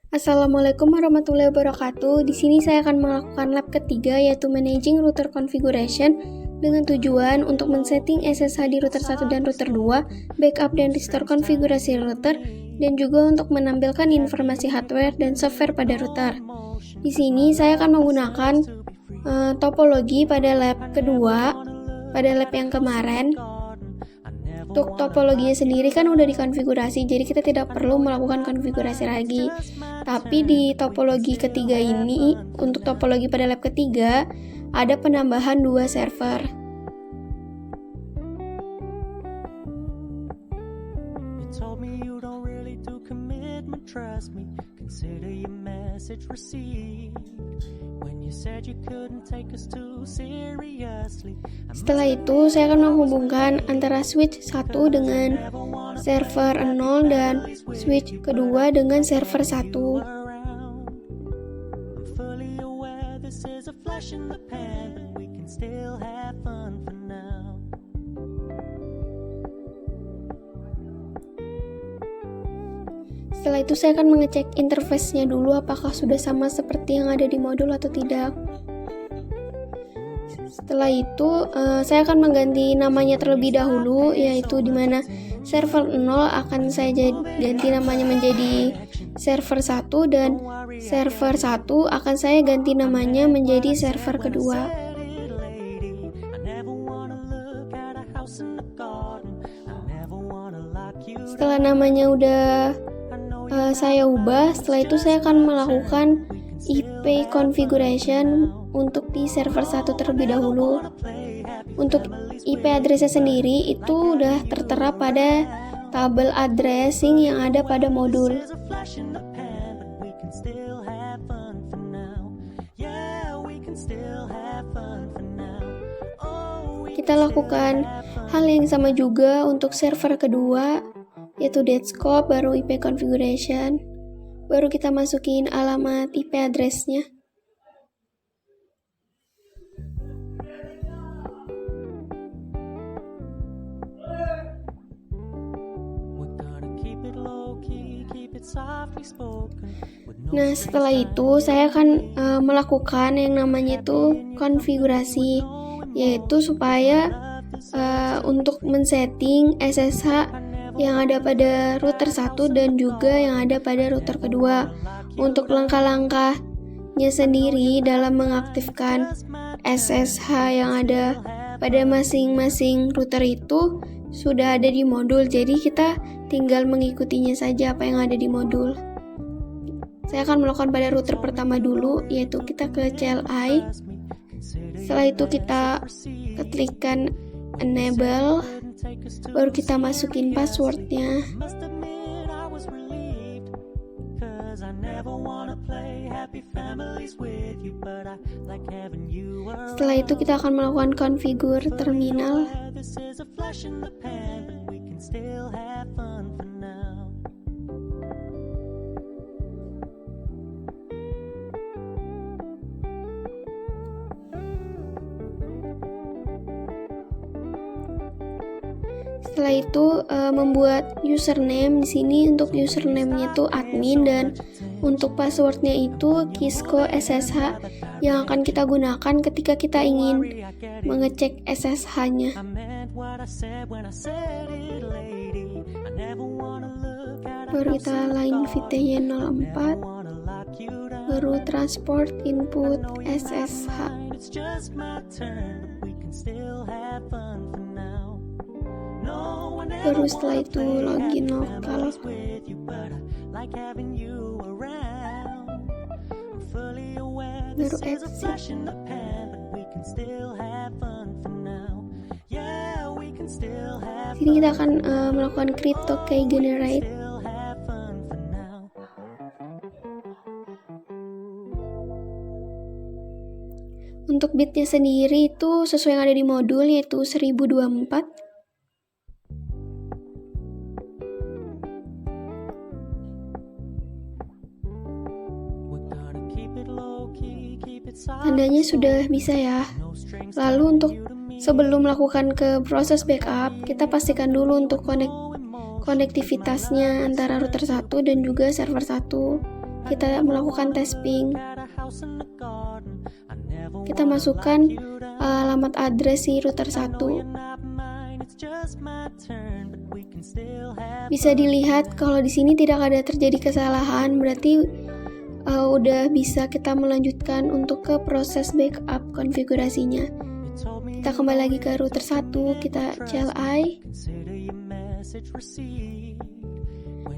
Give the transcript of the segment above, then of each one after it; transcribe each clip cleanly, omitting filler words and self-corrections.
Assalamualaikum warahmatullahi wabarakatuh. Di sini saya akan melakukan lab ketiga, yaitu Managing Router Configuration dengan tujuan untuk men-setting SSH di router 1 dan router 2, backup dan restore konfigurasi router, dan juga untuk menampilkan informasi hardware dan software pada router. Di sini saya akan menggunakan topologi pada lab kedua, pada lab yang kemarin. Untuk topologinya sendiri kan udah dikonfigurasi, jadi kita tidak perlu melakukan konfigurasi lagi. Tapi di topologi ketiga ini, untuk topologi pada lab ketiga, ada penambahan 2 server. Setelah itu, saya akan menghubungkan antara switch 1 dengan server 0 dan switch kedua dengan server 1. Setelah itu saya akan mengecek interface-nya dulu apakah sudah sama seperti yang ada di modul atau tidak. Setelah itu saya akan mengganti namanya terlebih dahulu, yaitu dimana server 0 akan saya ganti namanya menjadi server 1 dan server 1 akan saya ganti namanya menjadi server kedua. Setelah namanya udah saya ubah, setelah itu saya akan melakukan IP configuration untuk di server 1 terlebih dahulu. Untuk IP address-nya sendiri itu udah tertera pada tabel addressing yang ada pada modul. Kita lakukan hal yang sama juga untuk server kedua, yaitu Detscope, baru IP configuration, baru kita masukin alamat IP address-nya. Nah, setelah itu saya akan melakukan yang namanya itu konfigurasi, yaitu supaya untuk men-setting SSH yang ada pada router 1 dan juga yang ada pada router kedua. Untuk langkah-langkahnya sendiri dalam mengaktifkan SSH yang ada pada masing-masing router itu sudah ada di modul, jadi kita tinggal mengikutinya saja apa yang ada di modul. Saya akan melakukan pada router pertama dulu, yaitu kita ke CLI. Setelah itu kita klikkan enable, baru kita masukin passwordnya. Setelah itu kita akan melakukan configure terminal. Setelah itu membuat username. Di sini untuk username-nya itu admin dan untuk passwordnya itu Kisco SSH yang akan kita gunakan ketika kita ingin mengecek SSH-nya. Baru kita line VT-nya 04, baru transport input SSH. Baru setelah itu login lokal. Baru exit. Sini kita akan melakukan crypto key generate. Untuk bitnya sendiri itu sesuai yang ada di modul, yaitu 1024. Tandanya sudah bisa ya. Lalu untuk sebelum melakukan ke proses backup, kita pastikan dulu untuk konektivitasnya antara router 1 dan juga server 1. kita melakukan tes ping. Kita masukkan alamat address si router 1. Bisa dilihat kalau di sini tidak ada terjadi kesalahan, berarti udah bisa kita melanjutkan untuk ke proses backup konfigurasinya. Kita kembali lagi ke router 1, kita CLI.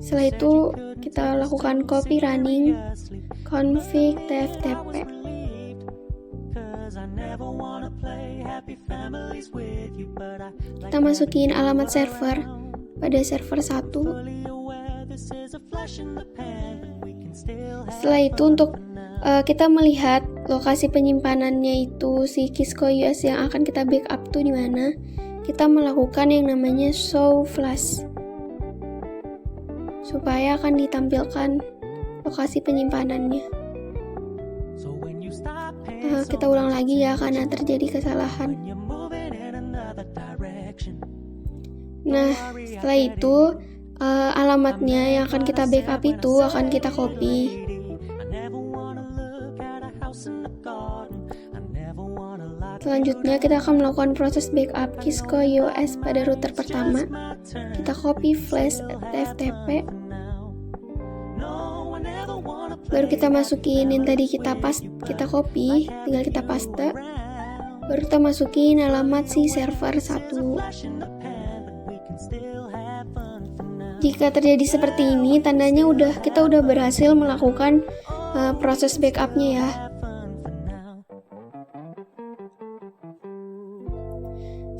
Setelah itu kita lakukan copy running config tftp. Kita masukin alamat server pada server 1. Setelah itu untuk kita melihat lokasi penyimpanannya itu si Kisco US yang akan kita backup tuh di mana, kita melakukan yang namanya show flash supaya akan ditampilkan lokasi penyimpanannya. Kita ulang lagi ya karena terjadi kesalahan. Nah, setelah itu alamatnya yang akan kita backup itu akan kita copy. Selanjutnya kita akan melakukan proses backup Kisco US pada router pertama. Kita copy flash FTP. Baru kita masukin yang tadi kita copy, tinggal kita paste. Baru kita masukin alamat si server 1. Jika terjadi seperti ini, tandanya kita udah berhasil melakukan proses backupnya ya.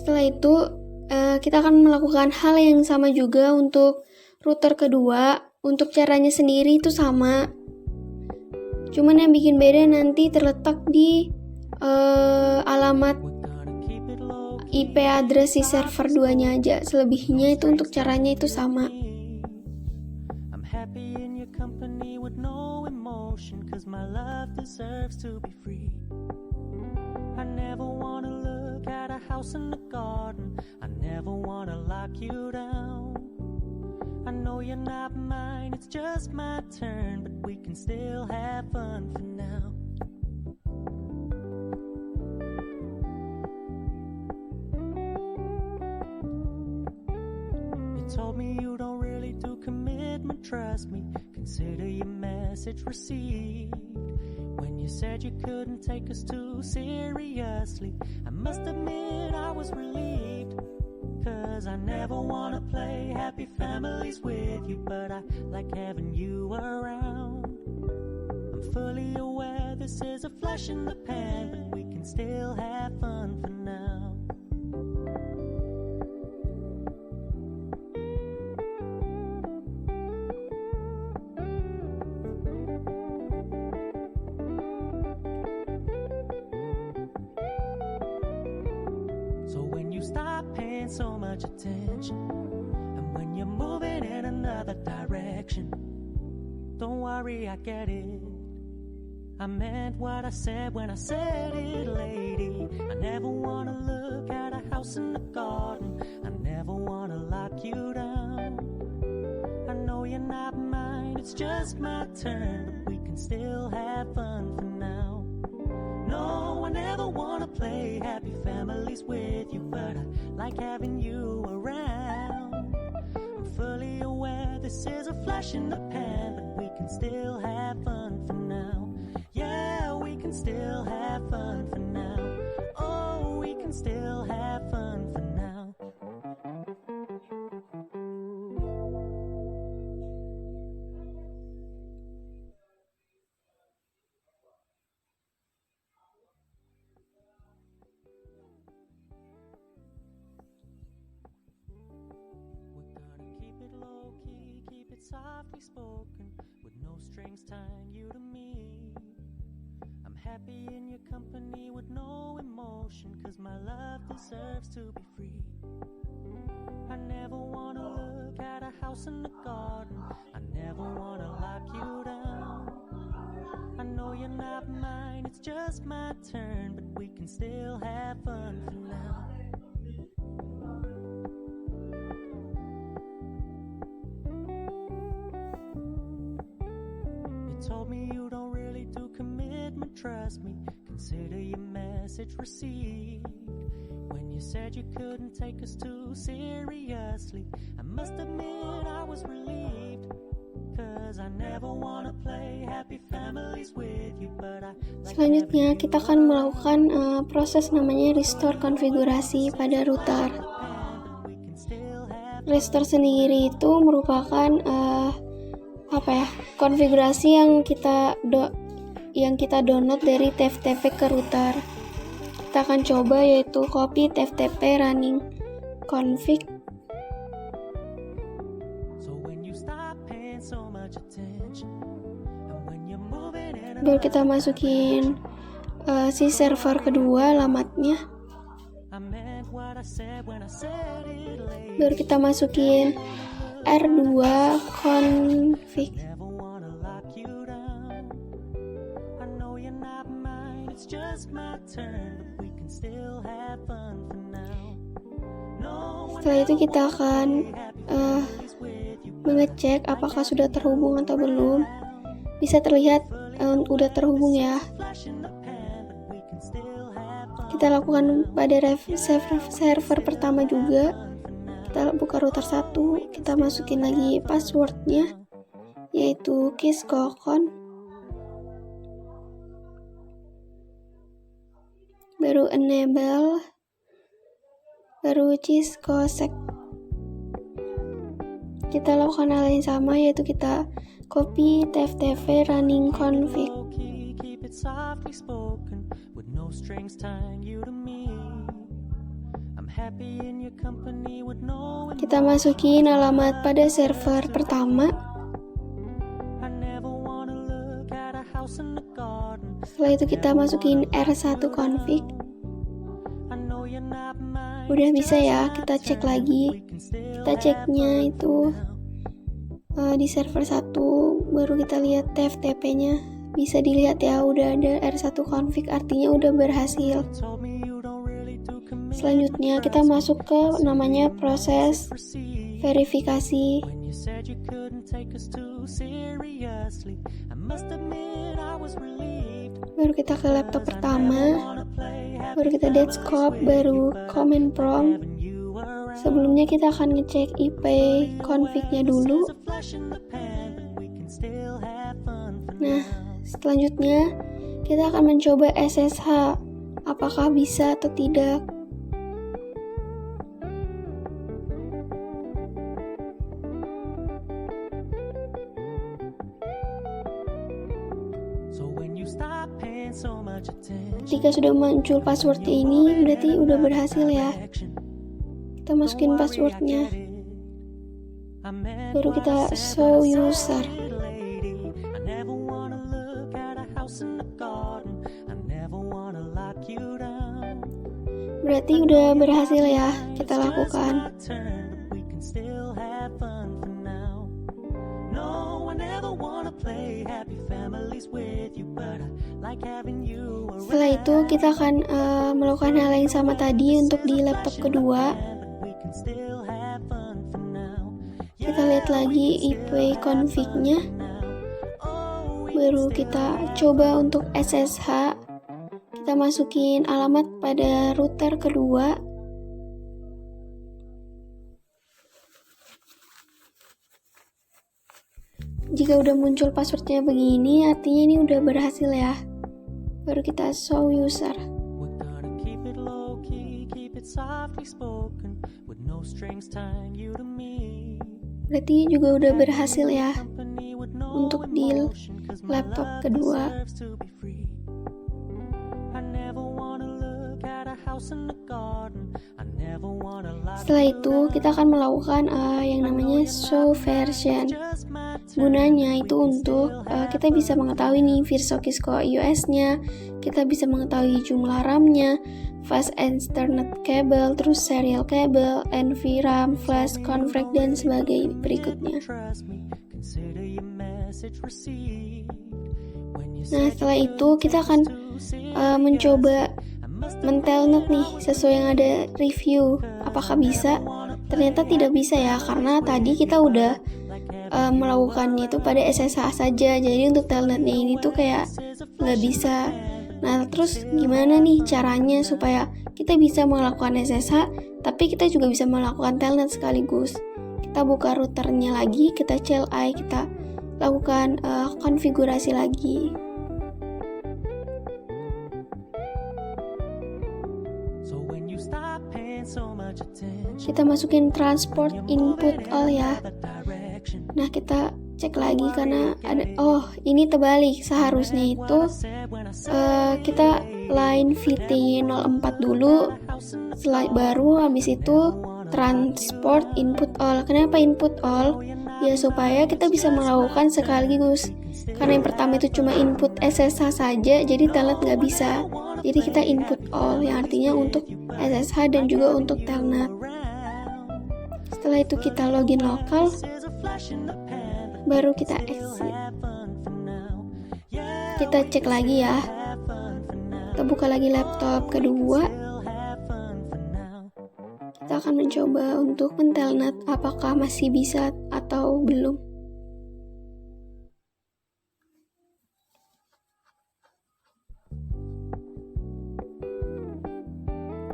Setelah itu kita akan melakukan hal yang sama juga untuk router kedua. Untuk caranya sendiri itu sama, cuman yang bikin beda nanti terletak di alamat IP address si server 2-nya aja. Selebihnya itu untuk caranya itu sama. I know you're not mine, it's just my turn, but we can still have fun for now. You told me you don't really do commitment, trust me, consider your message received. When you said you couldn't take us too seriously, I must admit I was relieved. Cause I never wanna play happy families with you, but I like having you around. I'm fully aware this is a flash in the pan, but we can still have fun for now. So when you stop paying so much attention, and when you're moving in another direction, don't worry, I get it. I meant what I said when I said it, lady. I never wanna look at a house in the garden, I never wanna lock you down. I know you're not mine, it's just my turn, but we can still have fun for now. No, I never wanna play happy families with you, but I like having you around. I'm fully aware this is a flash in the pan, but we can still have fun for now. Yeah, we can still have fun for now. Oh, we can still have fun for now. Softly spoken, with no strings tying you to me. I'm happy in your company with no emotion, cause my love deserves to be free. I never wanna look at a house in the garden, I never wanna lock you down. I know you're not mine, it's just my turn, but we can still have fun for now. told me you don't really do commitment, trust me. Consider your message received. When you said you couldn't take us too seriously, I must admit I was relieved. Cause I never wanna play happy families with you, but I Selanjutnya kita akan melakukan proses namanya restore konfigurasi pada router. Restore sendiri itu merupakan konfigurasi yang kita download dari TFTP ke router. Kita akan coba yaitu copy TFTP running config. Baru kita masukin si server kedua alamatnya. Baru kita masukin R2 config. Setelah itu kita akan mengecek apakah sudah terhubung atau belum. Bisa terlihat udah terhubung ya. Kita lakukan pada server pertama juga. Kita buka router 1, kita masukin lagi passwordnya yaitu kiskokon. Baru enable, baru ciskosec. Kita lakukan hal yang sama yaitu kita copy TFTP running config. Kita masukin alamat pada server pertama. Setelah itu kita masukin R1 config. Udah bisa ya, kita cek lagi. Kita ceknya itu di server 1, baru kita lihat TFTP-nya. Bisa dilihat ya, udah ada R1 config, artinya udah berhasil. Selanjutnya kita masuk ke namanya proses verifikasi. Baru kita ke laptop pertama, baru kita desktop, baru command prompt. Sebelumnya kita akan ngecek IP config-nya dulu. Nah, selanjutnya kita akan mencoba SSH, apakah bisa atau tidak. Ketika sudah muncul passwordnya ini, berarti udah berhasil ya. Kita masukin passwordnya. Baru kita show user. Berarti udah berhasil ya kita lakukan. Setelah itu kita akan melakukan hal yang sama tadi untuk di laptop kedua. Kita lihat lagi IP config-nya. Baru kita coba untuk SSH. Kita masukin alamat pada router kedua. Jika udah muncul passwordnya begini, artinya ini udah berhasil ya. Baru kita show user. Berarti juga udah berhasil ya untuk di laptop kedua. Setelah itu kita akan melakukan yang namanya show version. Gunanya itu untuk kita bisa mengetahui nih VirtualKisko US-nya, kita bisa mengetahui jumlah RAM-nya, fast Ethernet cable, terus serial cable, NVRAM, flash, config, dan sebagainya berikutnya. Nah, setelah itu kita akan mencoba mentelnet nih sesuai yang ada review. Apakah bisa? Ternyata tidak bisa ya, karena tadi kita udah melakukannya itu pada SSH saja. Jadi untuk telnetnya ini tuh kayak nggak bisa. Nah terus gimana nih caranya supaya kita bisa melakukan SSH tapi kita juga bisa melakukan telnet sekaligus? Kita buka routernya lagi, kita CLI, kita lakukan konfigurasi lagi. Kita masukin transport input all ya. Nah kita cek lagi karena ada, ini terbalik. Seharusnya itu kita line VT04 dulu, baru habis itu transport input all. Kenapa input all? Ya supaya kita bisa melakukan sekaligus. Karena yang pertama itu cuma input SSH saja, jadi telnet nggak bisa. Jadi kita input all, yang artinya untuk SSH dan juga untuk telnet. Setelah itu kita login lokal, baru kita exit. Kita cek lagi ya. Kita buka lagi laptop kedua. Kita akan mencoba untuk mentelnet apakah masih bisa atau belum.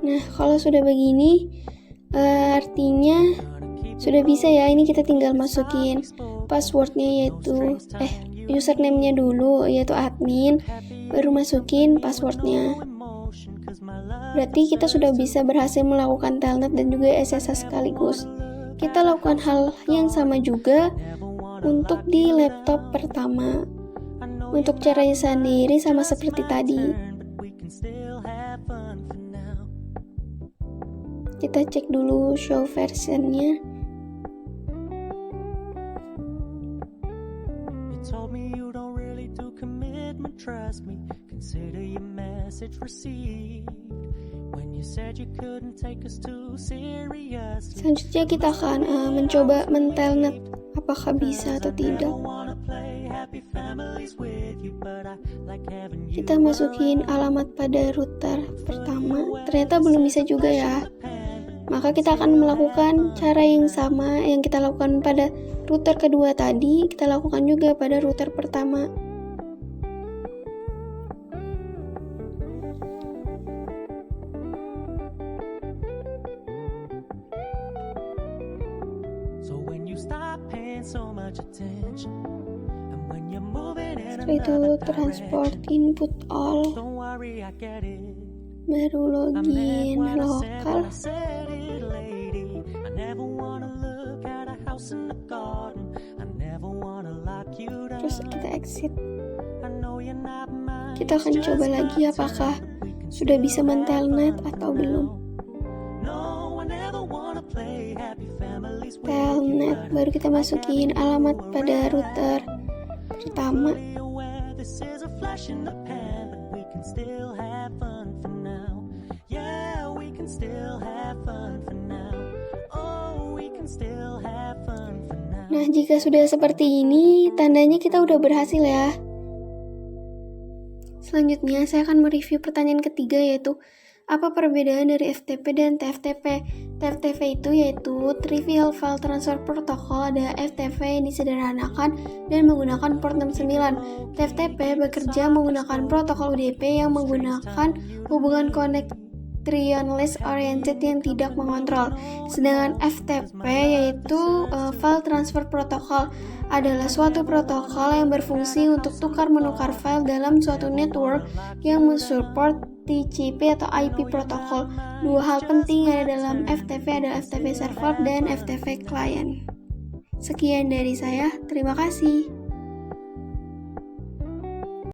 Nah, kalau sudah begini, artinya sudah bisa ya. Ini kita tinggal masukin passwordnya yaitu username-nya dulu yaitu admin, baru masukin passwordnya. Berarti kita sudah bisa berhasil melakukan telnet dan juga SSH sekaligus. Kita lakukan hal yang sama juga untuk di laptop pertama. Untuk caranya sendiri sama seperti tadi. Kita cek dulu show versionnya. Selanjutnya kita akan mencoba mentelnet apakah bisa atau tidak. Kita masukin alamat pada router pertama, ternyata belum bisa juga ya. Maka kita akan melakukan cara yang sama yang kita lakukan pada router kedua tadi, kita lakukan juga pada router pertama. Setelah itu transport input all, baru login lokal. Terus kita exit. Kita akan coba lagi apakah sudah bisa mentelnet atau belum. Telnet, baru kita masukin alamat pada router pertama. Nah, jika sudah seperti ini, tandanya kita udah berhasil ya. Selanjutnya, saya akan mereview pertanyaan ketiga yaitu apa perbedaan dari FTP dan TFTP? TFTP itu yaitu Trivial File Transfer Protocol, ada FTP yang disederhanakan dan menggunakan port 69. TFTP bekerja menggunakan protokol UDP yang menggunakan hubungan connectionless oriented yang tidak mengontrol. Sedangkan FTP yaitu File Transfer Protocol adalah suatu protokol yang berfungsi untuk tukar-menukar file dalam suatu network yang mensupport TCP atau IP protokol. Dua hal penting ada dalam FTP adalah FTP server dan FTP client. Sekian dari saya, terima kasih.